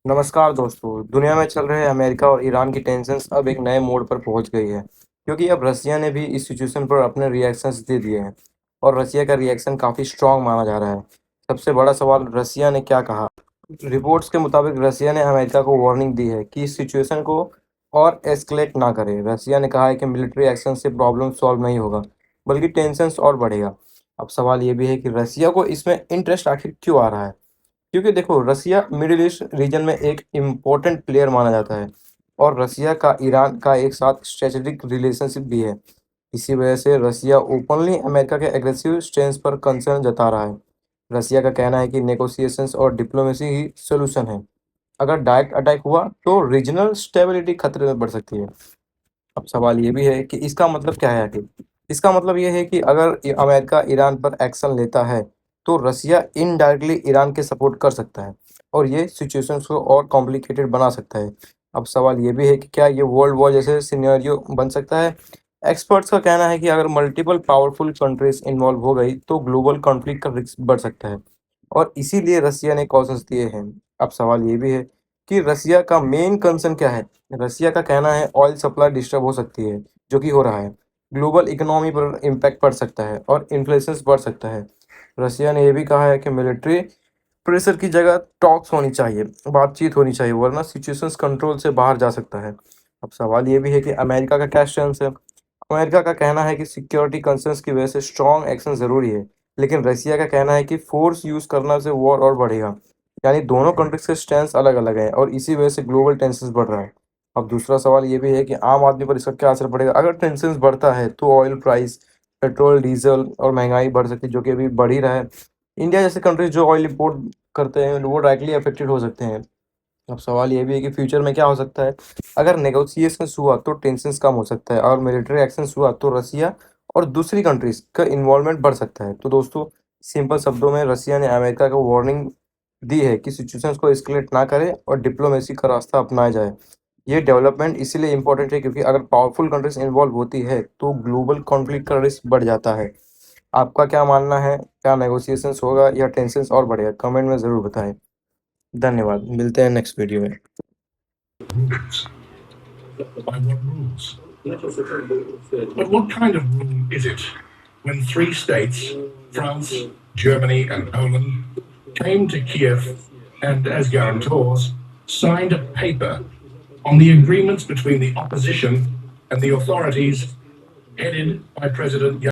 नमस्कार दोस्तों। दुनिया में चल रहे अमेरिका और ईरान की टेंशन्स अब एक नए मोड़ पर पहुंच गई है, क्योंकि अब रसिया ने भी इस सिचुएशन पर अपने रिएक्शंस दे दिए हैं। और रसिया का रिएक्शन काफ़ी स्ट्रांग माना जा रहा है। सबसे बड़ा सवाल, रसिया ने क्या कहा। रिपोर्ट्स के मुताबिक रसिया ने अमेरिका को वार्निंग दी है कि इस सिचुएशन को और एस्केलेट ना करे। रसिया ने कहा है कि मिलिट्री एक्शन से प्रॉब्लम सॉल्व नहीं होगा, बल्कि टेंशन्स और बढ़ेगा। अब सवाल ये भी है कि रसिया को इसमें इंटरेस्ट आखिर क्यों आ रहा है। क्योंकि देखो, रसिया मिडिल ईस्ट रीजन में एक इम्पोर्टेंट प्लेयर माना जाता है, और रसिया का ईरान का एक साथ स्ट्रेटेजिक रिलेशनशिप भी है। इसी वजह से रसिया ओपनली अमेरिका के एग्रेसिव स्टेंस पर कंसर्न जता रहा है। रसिया का कहना है कि नेगोशिएशंस और डिप्लोमेसी ही सोल्यूशन है। अगर डायरेक्ट अटैक हुआ तो रीजनल स्टेबिलिटी खतरे में बढ़ सकती है। अब सवाल ये भी है कि इसका मतलब क्या है आखिर। इसका मतलब ये है कि अगर अमेरिका ईरान पर एक्शन लेता है, तो रसिया इनडायरेक्टली ईरान के सपोर्ट कर सकता है, और ये सिचुएशंस को और कॉम्प्लिकेटेड बना सकता है। अब सवाल ये भी है कि क्या ये वर्ल्ड वॉर जैसे सिनेरियो बन सकता है। एक्सपर्ट्स का कहना है कि अगर मल्टीपल पावरफुल कंट्रीज इन्वॉल्व हो गई तो ग्लोबल कॉन्फ्लिक्ट का रिस्क बढ़ सकता है, और इसीलिए रसिया ने कॉशंस दिए हैं। अब सवाल ये भी है कि रसिया का मेन कंसर्न क्या है। रसिया का कहना है ऑयल सप्लाई डिस्टर्ब हो सकती है, जो कि हो रहा है। ग्लोबल इकोनॉमी पर इम्पैक्ट पड़ सकता है और इन्फ्लेशन बढ़ सकता है। रसिया ने यह भी कहा है कि मिलिट्री प्रेशर की जगह टॉक्स होनी चाहिए, बातचीत होनी चाहिए, वरना सिचुएशंस कंट्रोल से बाहर जा सकता है। अब सवाल ये भी है कि अमेरिका का क्या स्टैंस है। अमेरिका का कहना है कि सिक्योरिटी कंसर्न्स की वजह से स्ट्रॉन्ग एक्शन ज़रूरी है, लेकिन रसिया का कहना है कि फोर्स यूज़ करना से वॉर और बढ़ेगा। यानी दोनों कंट्रीज के स्टैंस अलग-अलग हैं, और इसी वजह से ग्लोबल टेंशन्स बढ़ रहा है। अब दूसरा सवाल ये भी है कि आम आदमी पर इसका क्या असर पड़ेगा। अगर टेंशन्स बढ़ता है तो ऑयल प्राइस, पेट्रोल, डीजल और महंगाई बढ़ सकती है, जो कि अभी बढ़ ही रहा है। इंडिया जैसे कंट्रीज जो ऑयल इंपोर्ट करते हैं, वो डायरेक्टली अफेक्टेड हो सकते हैं। अब सवाल ये भी है कि फ्यूचर में क्या हो सकता है। अगर नेगोशिएशंस हुआ तो टेंशन्स कम हो सकता है, और मिलिट्री एक्शंस हुआ तो रसिया और दूसरी कंट्रीज का इन्वॉल्वमेंट बढ़ सकता है। तो दोस्तों, सिंपल शब्दों में रसिया ने अमेरिका को वार्निंग दी है कि सिचुएशंस को एस्केलेट ना करे और डिप्लोमेसी का रास्ता अपनाया जाए। ये डेवलपमेंट इसीलिए इम्पोर्टेंट है क्योंकि अगर पावरफुल कंट्रीज इन्वॉल्व होती है तो ग्लोबल कॉन्फ्लिक्ट का रिस्क बढ़ जाता है। आपका क्या मानना है, क्या नेगोशिएशंस होगा या टेंशन्स और बढ़ेगा? कमेंट में ज़रूर बताएं। धन्यवाद, मिलते हैं नेक्स्ट वीडियो में। rules. By what rules? But what kind of rule is it when three states, France, Germany, and Poland, came to Kiev and, as guarantors, signed a paper on the agreements between the opposition and the authorities headed by President